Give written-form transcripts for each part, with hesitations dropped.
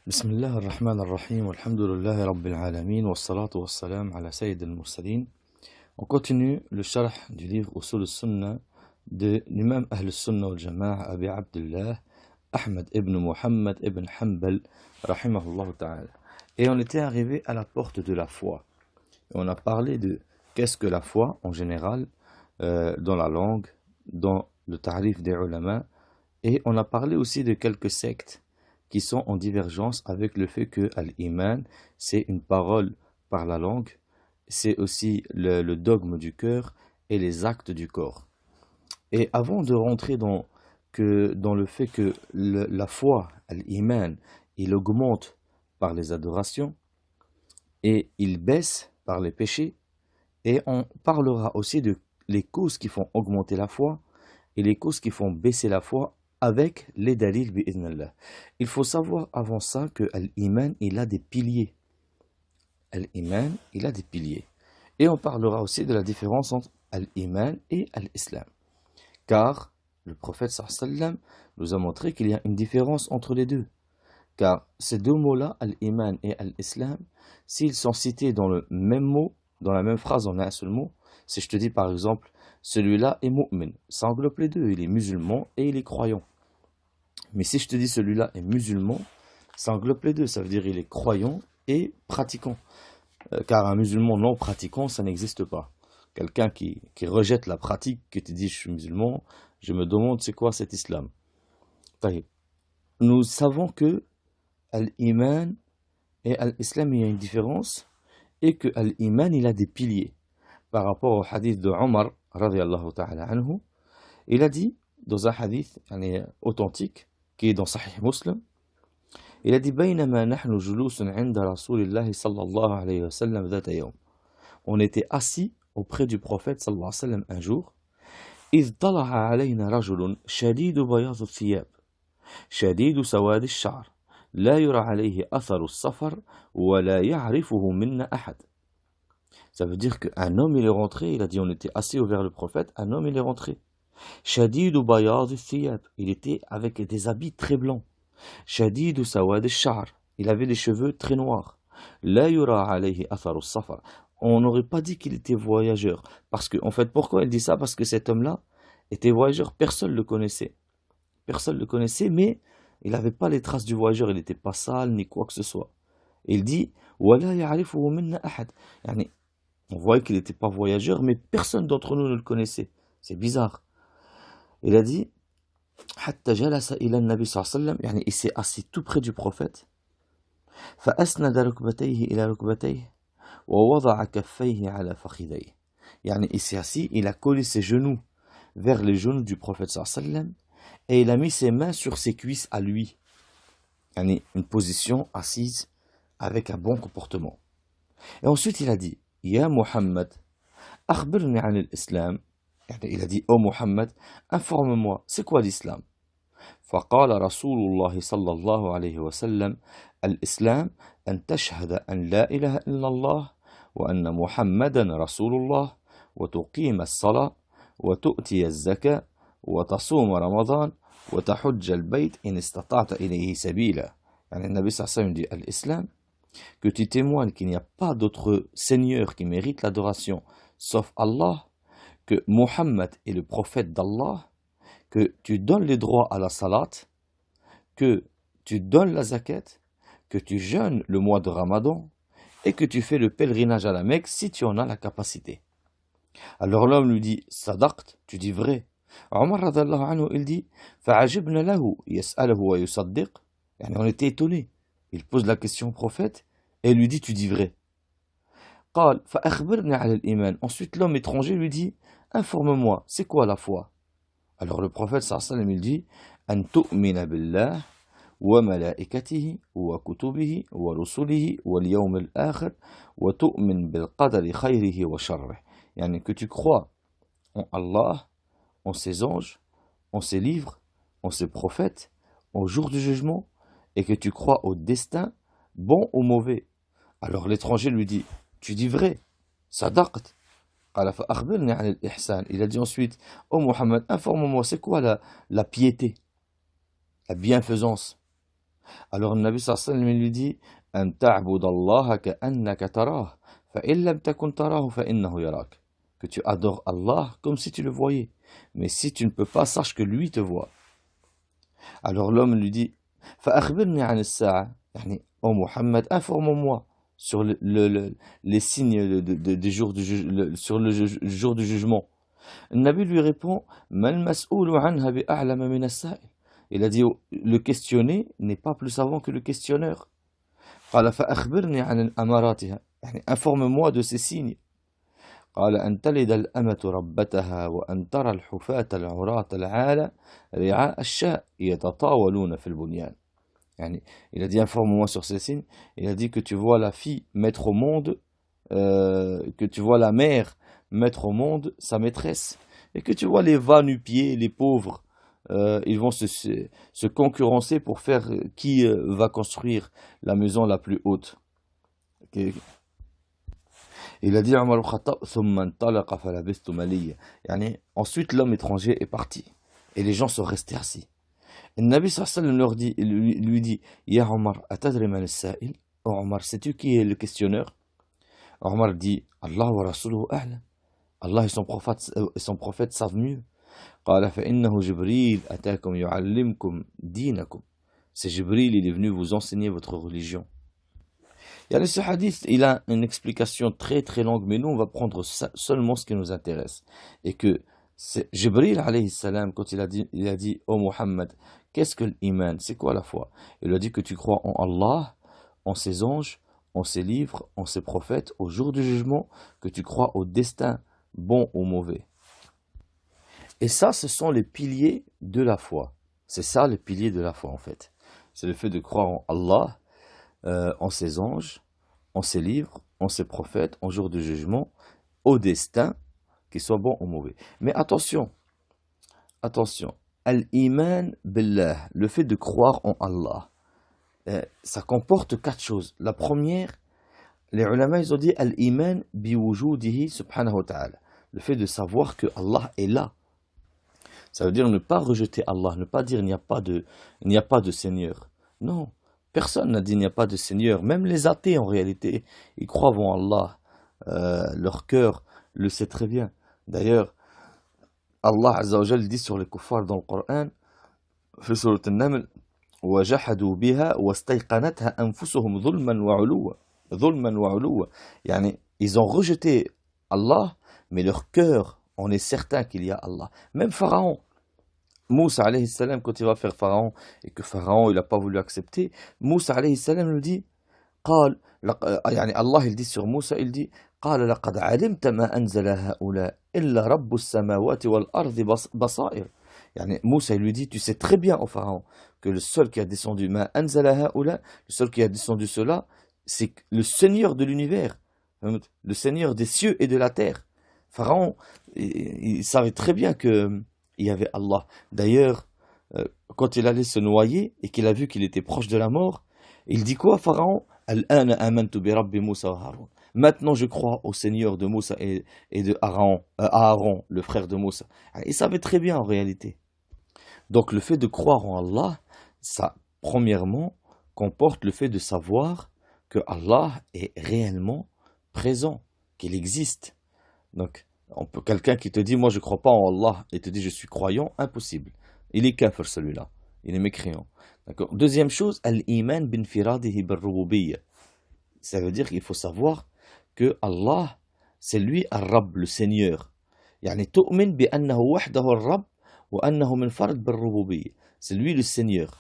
بسم الله الرحمن الرحيم والحمد لله رب العالمين والصلاة والسلام على سيد المرسلين. On continue le sharh du livre Usul al-Sunnah de l'imam Ahl al-Sunnah wal-Jama'a Abi Abdullah Ahmad ibn Muhammad ibn Hanbal rahimahullah ta'ala. Et on était arrivé à la porte de la foi. Et on a parlé de qu'est-ce que la foi en général, dans la langue, dans le tarif des ulama. Et on a parlé aussi de quelques sectes qui sont en divergence avec le fait que l'iman, c'est une parole par la langue, c'est aussi le dogme du cœur et les actes du corps. Et avant de rentrer dans le fait que la foi, l'iman, il augmente par les adorations et il baisse par les péchés, et on parlera aussi de les causes qui font augmenter la foi et les causes qui font baisser la foi avec les dalils bi'idhnillah. Il faut savoir avant ça que l'iman, il a des piliers. L'iman, il a des piliers. Et on parlera aussi de la différence entre l'iman et l'islam. Car le prophète sallam nous a montré qu'il y a une différence entre les deux. Car ces deux mots-là, l'iman et l'islam, s'ils sont cités dans le même mot, dans la même phrase en un seul mot, si je te dis par exemple, celui-là est mu'min, ça englobe les deux, il est musulman et il est croyant. Mais si je te dis celui-là est musulman, ça englobe les deux, ça veut dire il est croyant et pratiquant. Car un musulman non pratiquant, ça n'existe pas. Quelqu'un qui rejette la pratique, qui te dit je suis musulman, je me demande c'est quoi cet islam. Nous savons que l'iman et l'islam, il y a une différence, et que l'iman, il a des piliers. Par rapport au hadith de Omar, radiyallahu ta'ala anhu, il a dit, dans un hadith authentique, qui est dans Sahih Muslim, il a dit بينما نحن جلوس عند رسول الله صلى الله عليه وسلم ذات يوم. On était assis auprès du prophète صلى الله عليه وسلم un jour. إذ طلع علينا رجل شديد بياض الثياب شديد سواد الشعر لا يرى عليه أثر السفر ولا يعرفه منا أحد. Ça veut dire qu'un homme il est rentré, il a dit on était assis vers le prophète, un homme il est rentré. Shadidu bayad al-thiyab, il était avec des habits très blancs. Shadidu sawad al-sha'r, il avait des cheveux très noirs. La yura alayhi atharu safar. On n'aurait pas dit qu'il était voyageur. Parce que, en fait, pourquoi il dit ça? Parce que cet homme-là était voyageur, personne ne le connaissait. Personne ne le connaissait, mais il n'avait pas les traces du voyageur, il n'était pas sale, ni quoi que ce soit. Et il dit, wala ya'rifuhu minna ahad. Yani, on voyait qu'il n'était pas voyageur, mais personne d'entre nous ne le connaissait. C'est bizarre. Il a dit, حتى جلس إلى النبي صلى الله عليه وسلم, يعني il s'est assis tout près du prophète. فأسند ركبتيه إلى ركبتيه ووضع كفيه على فخذيه. يعني il s'est assis, il a collé ses genoux vers les genoux du prophète صلى الله عليه وسلم et il a mis ses mains sur ses cuisses à lui. يعني une position assise avec un bon comportement. Et ensuite il a dit, يا محمد أخبرني عن الإسلام. Il a dit, oh Muhammad, informe-moi, c'est quoi l'islam? فقال رسول الله صلى الله عليه وسلم الإسلام أن تشهد أن لا إله إلا الله وأن محمدا رسول الله وتقيم الصلاة وتؤتي الزكاة وتصوم رمضان وتحج البيت إن استطعت إليه سبيلا. يعني النبي صلى الله عليه وسلم dit l'islam, que tu témoignes qu'il n'y a pas d'autre seigneur qui mérite l'adoration sauf Allah, que Mohammed est le prophète d'Allah, que tu donnes les droits à la salat, que tu donnes la zakat, que tu jeûnes le mois de Ramadan, et que tu fais le pèlerinage à la Mecque si tu en as la capacité. Alors l'homme lui dit, sadaqt, tu dis vrai. Omar radallahu anhu, il dit, fa'ajibna lahu, yas'alahu wa yusaddiq. On était étonnés. Il pose la question au prophète, et il lui dit, tu dis vrai. قال فأخبرني على الإيمان. Ensuite l'homme étranger lui dit, informe-moi, c'est quoi la foi? Alors le prophète sallallahu alayhi wa sallam il dit, أن تؤمن بالله وملائكته وكتبه ورسله واليوم الآخر وتؤمن بالقدر خيره وشره. يعني que tu crois en Allah, en ses anges, en ses livres, en ses prophètes, au jour du jugement, et que tu crois au destin, bon ou mauvais. Alors l'étranger lui dit, tu dis vrai, sadaqt. Il a dit ensuite, oh Mohammed, informe-moi, c'est quoi la piété, la bienfaisance? Alors le Nabi sallallahu alayhi wa sallam lui dit أن تعبد الله كأنك تراه فإن لم تكن تراه فإنه يراك. Que tu adores Allah comme si tu le voyais. Mais si tu ne peux pas, sache que lui te voit. Alors l'homme lui dit فأخبرني عن الساعة. يعني ô Mohammed, informe-moi sur les signes des jours sur le jour du jugement. Le Nabi lui répond ما المسؤول عنها بأعلم من السائل. Il a dit le questionné n'est pas plus savant que le questionneur. قال فأخبرني عن أماراتها. يعني informe-moi de ces signes. قال أن تلد الأمة ربتها وأن ترى الحفاة العراة العالة رعاء الشاء يتطاولون في البنيان. يعني il a dit informe-moi sur ces signes. Il a dit que tu vois la fille mettre au monde, que tu vois la mère mettre au monde sa maîtresse, et que tu vois les va-nu-pieds, les pauvres, ils vont se concurrencer pour faire qui va construire la maison la plus haute. Okay. Il a dit Omar al-Khattab ثم انطلق فلبثت مليا. يعني ensuite l'homme étranger est parti et les gens sont restés assis. Le Nabi sallallahu alayhi wa sallam lui dit Ya Omar, atadri man as-sa'il? Oh Omar, sais-tu qui est le questionneur? Omar dit Allah wa rasuluhu a'lam. Allah et son prophète savent mieux. قال فإنه جبريل أتاكم يعلمكم دينكم. C'est Jibril, il est venu vous enseigner votre religion. Ce hadith, il a une explication très très longue, mais nous on va prendre seulement ce qui nous intéresse. Et que c'est Jibril alayhi salam, quand il a dit oh Muhammad, qu'est-ce que l'iman? C'est quoi la foi? Il a dit que tu crois en Allah, en ses anges, en ses livres, en ses prophètes, au jour du jugement, que tu crois au destin, bon ou mauvais. Et ça, ce sont les piliers de la foi. C'est ça les piliers de la foi en fait. C'est le fait de croire en Allah, en ses anges, en ses livres, en ses prophètes, en jour de jugement, au destin, qu'il soit bon ou mauvais. Mais attention, al-iman billah, le fait de croire en Allah, ça comporte 4 choses. La première, les ulama, ils ont dit al-iman biwujudihi subhanahu wa ta'ala, le fait de savoir que Allah est là. Ça veut dire ne pas rejeter Allah, ne pas dire il n'y a pas de Seigneur. Non. Personne n'a dit il n'y a pas de Seigneur. Même les athées, en réalité, ils croient en Allah. Leur cœur le sait très bien. D'ailleurs, Allah Azza wa Jal dit sur les kuffars dans le Coran, في سورة النمل, وَجَحَدُوا بِهَا وَاسْتَيْقَنَتْهَا أَنفُسُهُمْ ظُلْمًا وَعُلُوًّا. Yani, ils ont rejeté Allah, mais leur cœur, on est certain qu'il y a Allah. Même Pharaon. Moussa alayhi salam, quand il va faire Pharaon, et que Pharaon il n'a pas voulu accepter, Moussa alayhi salam lui dit, Allah il dit sur Moussa, il dit, قال لقد علمت ما أنزل هؤلاء إلا رب السماوات والأرض بصائر. Yani Moussa il lui dit, tu sais très bien au Pharaon que le seul qui a descendu ما أنزل هؤلاء, le seul qui a descendu cela, c'est le Seigneur de l'univers, le Seigneur des cieux et de la terre. Pharaon, il savait très bien que il y avait Allah. D'ailleurs, quand il allait se noyer et qu'il a vu qu'il était proche de la mort, il dit quoi, Pharaon? Al-ana amantu bi rabbi Moussa wa Haroun. Maintenant, je crois au Seigneur de Moussa et de Aaron, le frère de Moussa. Il savait très bien en réalité. Donc, le fait de croire en Allah, ça, premièrement, comporte le fait de savoir que Allah est réellement présent, qu'il existe. Donc, quelqu'un qui te dit, moi je ne crois pas en Allah, et te dit, je suis croyant, impossible. Il est kafir celui-là. Il est mécréant. D'accord. Deuxième chose, al-iman binfiradihi bil-rububiyya. Ça veut dire qu'il faut savoir que Allah, c'est lui al-Rabb, le Seigneur. Yani tu'min bi annahu wahdahu al-Rabb wa annahu minfarad bil-rububiyya. C'est lui le Seigneur,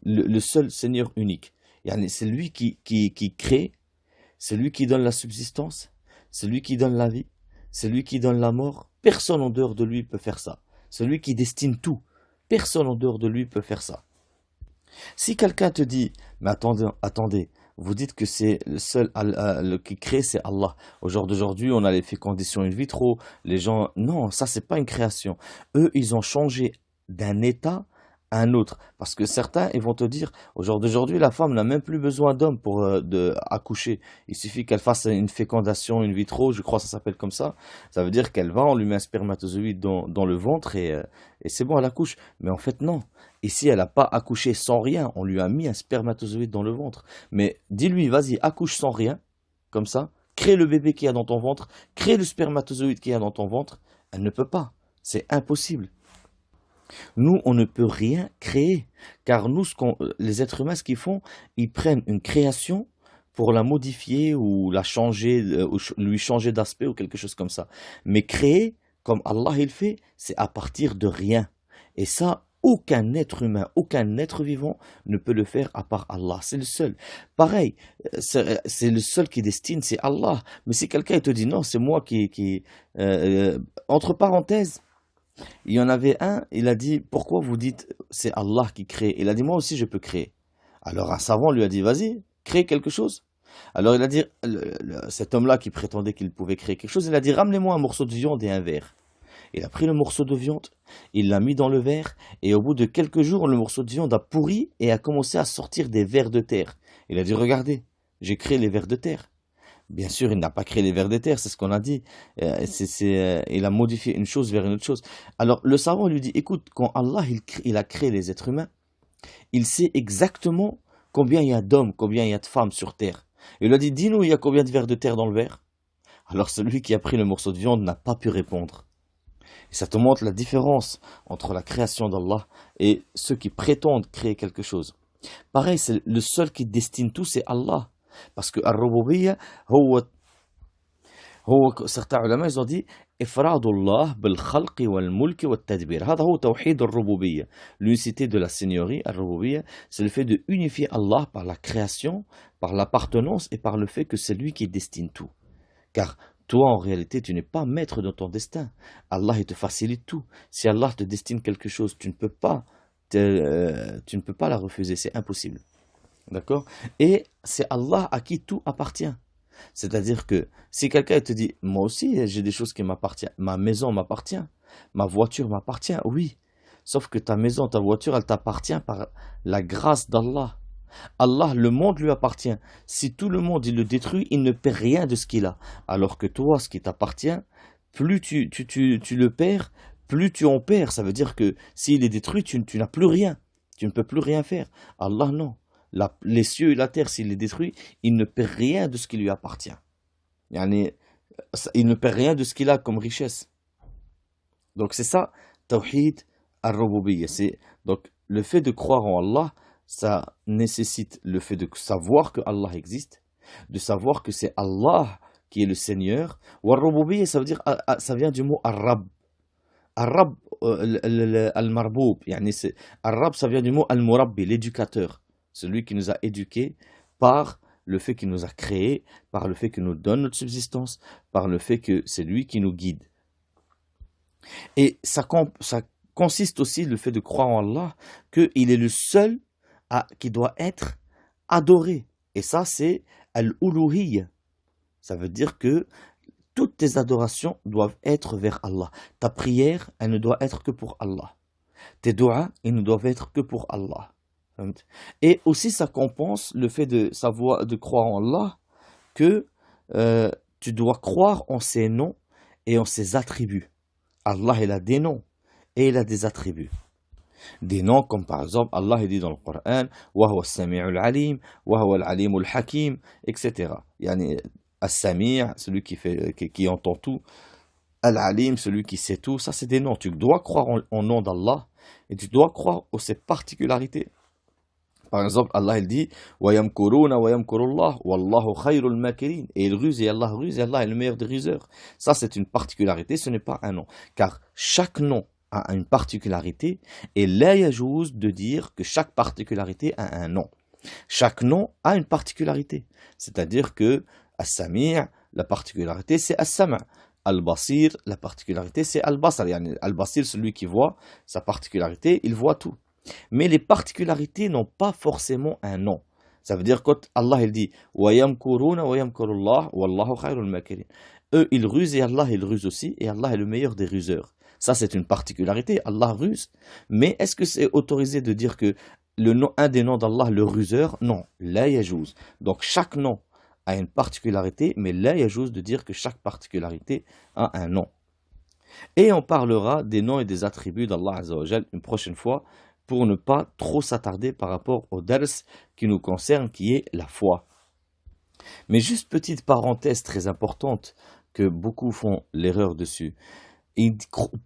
le seul Seigneur unique. Yani c'est lui qui crée, c'est lui qui donne la subsistance, c'est lui qui donne la vie. C'est lui qui donne la mort. Personne en dehors de lui peut faire ça. C'est lui qui destine tout. Personne en dehors de lui peut faire ça. Si quelqu'un te dit, mais attendez, vous dites que c'est le seul qui crée, c'est Allah. Au jour d'aujourd'hui, on a les fécondations in vitro. Les gens, non, ça c'est pas une création. Eux, ils ont changé d'un état à un autre. Parce que certains, ils vont te dire, au jour d'aujourd'hui, la femme n'a même plus besoin d'homme pour accoucher. Il suffit qu'elle fasse une fécondation in vitro, je crois que ça s'appelle comme ça. Ça veut dire qu'elle va, on lui met un spermatozoïde dans le ventre et c'est bon, elle accouche. Mais en fait, non. Ici, elle n'a pas accouché sans rien. On lui a mis un spermatozoïde dans le ventre. Mais dis-lui, vas-y, accouche sans rien, comme ça. Crée le bébé qu'il y a dans ton ventre, crée le spermatozoïde qu'il y a dans ton ventre. Elle ne peut pas. C'est impossible. Nous, on ne peut rien créer, car nous, les êtres humains, ce qu'ils font, ils prennent une création pour la modifier ou la changer, ou lui changer d'aspect ou quelque chose comme ça. Mais créer, comme Allah il fait, c'est à partir de rien. Et ça, aucun être humain, aucun être vivant ne peut le faire à part Allah. C'est le seul. Pareil, c'est le seul qui destine, c'est Allah. Mais si quelqu'un te dit non, c'est moi entre parenthèses, il y en avait un, il a dit, pourquoi vous dites c'est Allah qui crée? Il a dit, moi aussi je peux créer. Alors un savant lui a dit, vas-y, crée quelque chose. Alors il a dit, cet homme-là qui prétendait qu'il pouvait créer quelque chose, il a dit, ramenez-moi un morceau de viande et un verre. Il a pris le morceau de viande, il l'a mis dans le verre, et au bout de quelques jours, le morceau de viande a pourri et a commencé à sortir des vers de terre. Il a dit, regardez, j'ai créé les vers de terre. Bien sûr, il n'a pas créé les vers de terre, c'est ce qu'on a dit. Il a modifié une chose vers une autre chose. Alors, le savant lui dit, écoute, quand Allah il a créé les êtres humains, il sait exactement combien il y a d'hommes, combien il y a de femmes sur terre. Il lui a dit, dis-nous, il y a combien de vers de terre dans le verre? Alors, celui qui a pris le morceau de viande n'a pas pu répondre. Et ça te montre la différence entre la création d'Allah et ceux qui prétendent créer quelque chose. Pareil, c'est le seul qui destine tout, c'est Allah. Parce que Ar-Rububiyya, certains ulama, ils ont dit إفراد الله بالخلق والملك والتدبير. هذا هو توحيد الربوبية. L'unicité de la seigneurie, Ar-Rububiyya, c'est le fait de unifier Allah par la création, par l'appartenance et par le fait que c'est lui qui destine tout. Car toi, en réalité, tu n'es pas maître de ton destin. Allah, il te facilite tout. Si Allah te destine quelque chose, tu ne peux pas la refuser, c'est impossible. D'accord? Et c'est Allah à qui tout appartient. C'est-à-dire que si quelqu'un te dit, moi aussi j'ai des choses qui m'appartiennent, ma maison m'appartient, ma voiture m'appartient, oui. Sauf que ta maison, ta voiture, elle t'appartient par la grâce d'Allah. Allah, le monde lui appartient. Si tout le monde il le détruit, il ne perd rien de ce qu'il a. Alors que toi, ce qui t'appartient, plus tu le perds, plus tu en perds. Ça veut dire que s'il est détruit, tu n'as plus rien. Tu ne peux plus rien faire. Allah, non. Les cieux et la terre, s'il les détruit, il ne perd rien de ce qui lui appartient. Yani, il ne perd rien de ce qu'il a comme richesse. Donc c'est ça, Tawhid ar-Rububiyya. Donc le fait de croire en Allah, ça nécessite le fait de savoir que Allah existe, de savoir que c'est Allah qui est le Seigneur. Wa ar-Rububiyya, ça veut dire, ça vient du mot ar-Rab. Ar-Rab, al-Marboub. Yani ar-Rab, ça vient du mot al-Murabbi, l'éducateur. Celui qui nous a éduqués par le fait qu'il nous a créés, par le fait qu'il nous donne notre subsistance, par le fait que c'est lui qui nous guide. Et ça consiste aussi, le fait de croire en Allah, qu'il est le seul qui doit être adoré. Et ça, c'est al-uluhiyya. Ça veut dire que toutes tes adorations doivent être vers Allah. Ta prière, elle ne doit être que pour Allah. Tes doigts, ils ne doivent être que pour Allah. Et aussi, ça compense le fait de croire en Allah, que tu dois croire en ses noms et en ses attributs. Allah, il a des noms et il a des attributs. Des noms comme par exemple, Allah il dit dans le Coran, wa huwa as-sami'ul alim, wa huwa al-alimul hakim, etc. Yani, as-sami', celui qui entend tout, al-alim, celui qui sait tout, ça c'est des noms. Tu dois croire en nom d'Allah et tu dois croire en ses particularités. Par exemple, Allah il dit وَيَمْكُرُونَ وَيَمْكُرُ اللَّهُ وَاللَّهُ خَيْرُ الْمَاكِرِينَ. Et il ruse et Allah est le meilleur des ruseurs. Ça c'est une particularité, ce n'est pas un nom. Car chaque nom a une particularité et la yajouz de dire que chaque particularité a un nom. Chaque nom a une particularité. C'est-à-dire que As-Sami', la particularité c'est As-Sam'. Al-Basir, la particularité c'est Al-Basar. Yani, Al-Basir, celui qui voit, sa particularité, il voit tout. Mais les particularités n'ont pas forcément un nom. Ça veut dire quand Allah il dit وَيَمْكُرُونَ وَيَمْكُرُ اللَّهُ وَاللَّهُ خَيْرُ الْمَاكِرِينَ. Eux ils rusent et Allah il ruse aussi et Allah est le meilleur des ruseurs. Ça, c'est une particularité. Allah ruse. Mais est-ce que c'est autorisé de dire que un des noms d'Allah, le ruseur? Non. La yajouz. Donc, chaque nom a une particularité, mais la yajouz de dire que chaque particularité a un nom. Et on parlera des noms et des attributs d'Allah Azza wa Jal une prochaine fois pour ne pas trop s'attarder par rapport au dars qui nous concerne, qui est la foi. Mais juste petite parenthèse très importante que beaucoup font l'erreur dessus.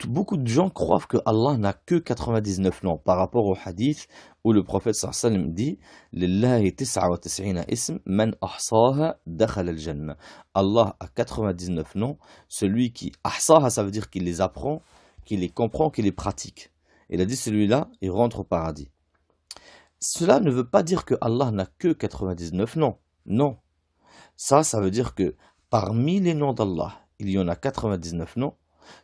Beaucoup de gens croient que Allah n'a que 99 noms par rapport au hadith où le prophète sallallahu alayhi wa sallam dit Lillahi 99 ism man ahsaha dakhala al-jannah. Allah a 99 noms, celui qui ahsaha, ça veut dire qu'il les apprend, qu'il les comprend, qu'il les pratique. Il a dit celui-là, il rentre au paradis. Cela ne veut pas dire que Allah n'a que 99 noms. Non. Ça veut dire que parmi les noms d'Allah, il y en a 99 noms.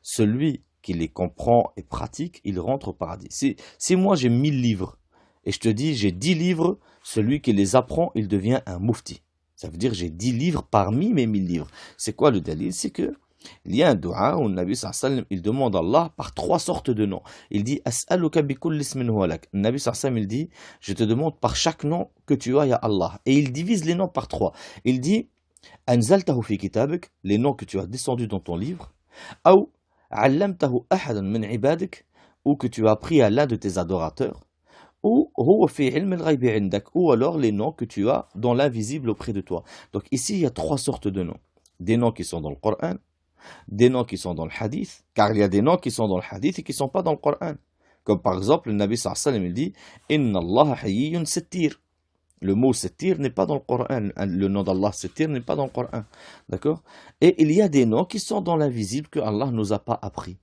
Celui qui les comprend et pratique, il rentre au paradis. Si moi j'ai 1000 livres et je te dis j'ai 10 livres, celui qui les apprend, il devient un mufti. Ça veut dire j'ai 10 livres parmi mes 1000 livres. C'est quoi le dalil? C'est que il y a un dua où le Nabi sallallahu alayhi wa sallam, il demande à Allah par 3 sortes de noms. Il dit As'aluka bi kulli ismin huwa lak. Le Nabi sallallahu alayhi wa sallam, il dit je te demande par chaque nom que tu as, ya Allah. Et il divise les noms par 3. Il dit Anzaltahu fi kitabik, les noms que tu as descendus dans ton livre. Ou allamtahu ahadan min ibadik, ou que tu as appris à l'un de tes adorateurs. Ou huwa fi ilm al-ghaybi indak, ou alors les noms que tu as dans l'invisible auprès de toi. Donc ici, il y a 3 sortes de noms. Des noms qui sont dans le Coran, des noms qui sont dans le hadith, car il y a des noms qui sont dans le hadith et qui ne sont pas dans le Coran. Comme par exemple, le Nabi sallallahu alayhi wa sallam, il dit Inna Allah hayyun sattir. Le mot sattir n'est pas dans le Coran. Le nom d'Allah sattir n'est pas dans le Coran. D'accord? Et il y a des noms qui sont dans l'invisible que Allah ne nous a pas appris.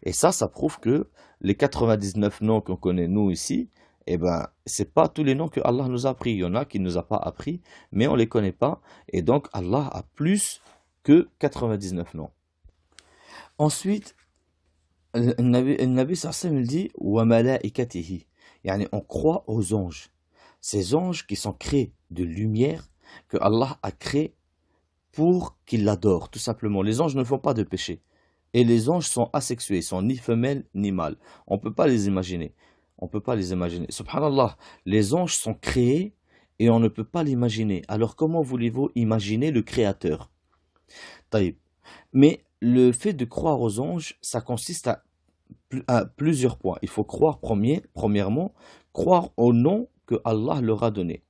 Et ça prouve que les 99 noms qu'on connaît nous ici, eh ben, c'est pas tous les noms que Allah nous a appris. Il y en a qui ne nous a pas appris, mais on les connaît pas. Et donc, Allah a plus que 99 noms. Ensuite, le Nabi sallallahu alayhi wa sallam dit wa malaikatihi. Yani, on croit aux anges. Ces anges qui sont créés de lumière, que Allah a créés pour qu'ils l'adorent, tout simplement. Les anges ne font pas de péché. Et les anges sont asexués, ils sont ni femelles ni mâles. On ne peut pas les imaginer. On ne peut pas les imaginer. Subhanallah, les anges sont créés et on ne peut pas l'imaginer. Alors comment voulez-vous imaginer le Créateur? Taïb. Mais le fait de croire aux anges, ça consiste à plusieurs points. Il faut croire premièrement, croire au nom que Allah leur a donné.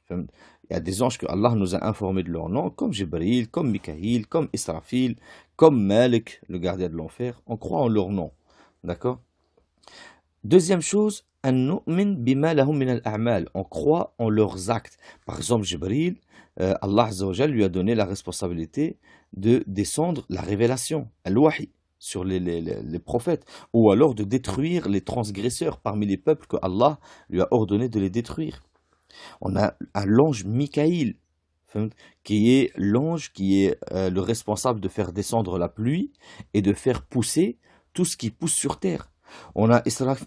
Il y a des anges que Allah nous a informés de leur nom, comme Jibril, comme Mikaïl, comme Israfil, comme Malik, le gardien de l'enfer. On croit en leur nom. D'accord? Deuxième chose, on croit en leurs actes. Par exemple, Jibril, Allah Azza wa Jal lui a donné la responsabilité de descendre la révélation, al-wahi, sur les prophètes, ou alors de détruire les transgresseurs parmi les peuples que Allah lui a ordonné de les détruire. On a l'ange Mikaïl, qui est l'ange qui est le responsable de faire descendre la pluie et de faire pousser tout ce qui pousse sur terre. On a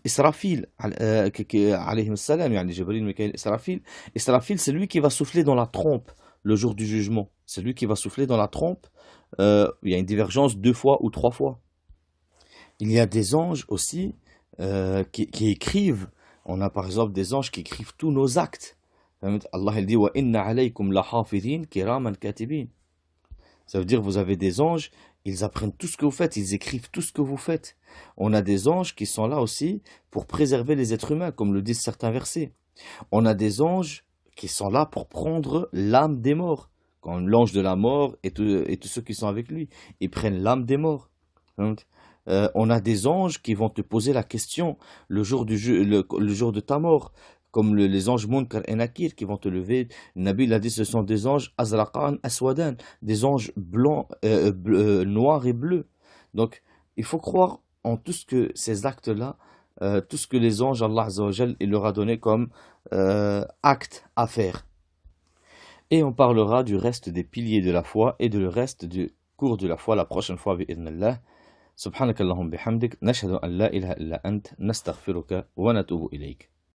Israfil, alayhi salam, yani Jibril, Mikaïl, Israfil. Israfil, c'est lui qui va souffler dans la trompe le jour du jugement. C'est lui qui va souffler dans la trompe. Il y a une divergence 2 fois ou 3 fois. Il y a des anges aussi qui écrivent. On a par exemple des anges qui écrivent tous nos actes. Allah il dit wa inna alaykum la hafidhin kiraman katibin. Ça veut dire vous avez des anges, ils apprennent tout ce que vous faites, ils écrivent tout ce que vous faites. On a des anges qui sont là aussi pour préserver les êtres humains, comme le disent certains versets. On a des anges qui sont là pour prendre l'âme des morts. Quand l'ange de la mort et tous ceux qui sont avec lui, ils prennent l'âme des morts. On a des anges qui vont te poser la question le jour de ta mort, comme les anges Munkar et Nakir qui vont te lever. Nabi a dit ce sont des anges Azraqan, Aswadan, des anges blancs, noirs et bleus. Donc il faut croire en tout ce que ces actes-là, tout ce que les anges, Allah Azza wa Jal, il leur a donné comme acte à faire. Et on parlera du reste des piliers de la foi et du reste du cours de la foi la prochaine fois, bi'idhnillah. سبحانك اللهم بحمدك نشهد أن لا إله إلا أنت نستغفرك ونتوب إليك